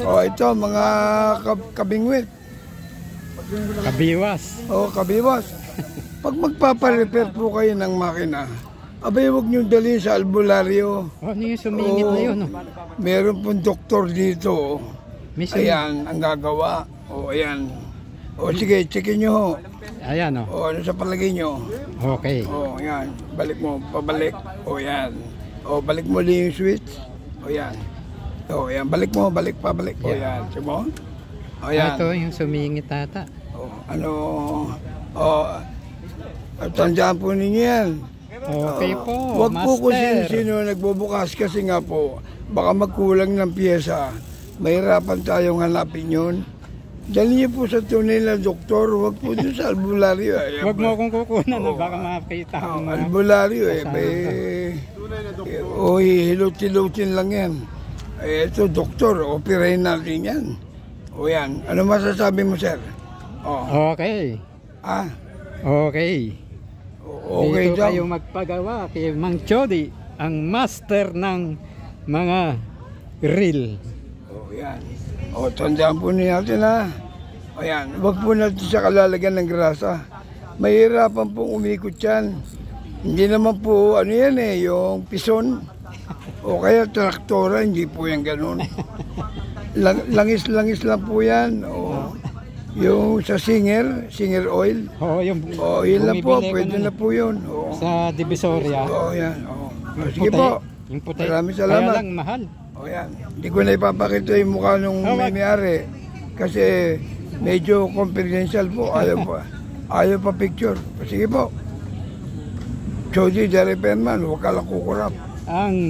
Oh, ito, mga kabingwit. Kabiwas. Oh, kabiwas. Pag magpaparepair po kayo ng makina, abay, huwag nyo dalhin sa albularyo. Oh, ano yung sumingit na yun? Meron pong doktor dito. Ayan, ang gagawa. O, ayan. O, sige, checkin nyo ho. Ayan, o. O, ano sa palagay nyo? Okay. O, ayan. Balik mo, pabalik. O, ayan. O, balik mo din yung switch. O, ayan. O, ayan. Balik mo, balik, pabalik. O, ayan. Sige mo. O, ayan. Ito yung sumingit ata. O, ano. O, tandaan po ninyo yan. Okay po, Huwag po kung master. sino nagbubukas kasi nga po, baka magkulang ng pyesa. Mahirapan tayong hanapin yun. Dali niyo po sa tunay na doktor, huwag po doon sa albularyo. Huwag mo akong kukunan, baka makita ko na. Albularyo o hilot-hilotin lang yan. Ito doktor, operahin natin yan. O yan, ano masasabi mo, sir? Okay. Ah? Okay. Okay dito daw. kayo magpagawa kay Mang Chody, ang master ng mga grill. O yan. O, tandaan po natin ha. O yan, huwag po natin siya kalalagyan ng grasa. Mahirapan pong umikot yan. Hindi naman po, ano yan yung pison. O kaya traktora, hindi po yan ganun. Langis-langis lang po yan. O, yung sa singer oil. Oo, Yun lang po, pwede na po yun. O. Sa Divisoria. O, yan. O. Sige po. Yung puti. Maraming salamat. Kaya lang mahal. O yan. Hindi ko na ipapakita yung mukha nung may-ari. Kasi medyo confidential po. Ayaw pa picture. Sige po. Chody, the repairman, huwag ka lang kukurap. Ang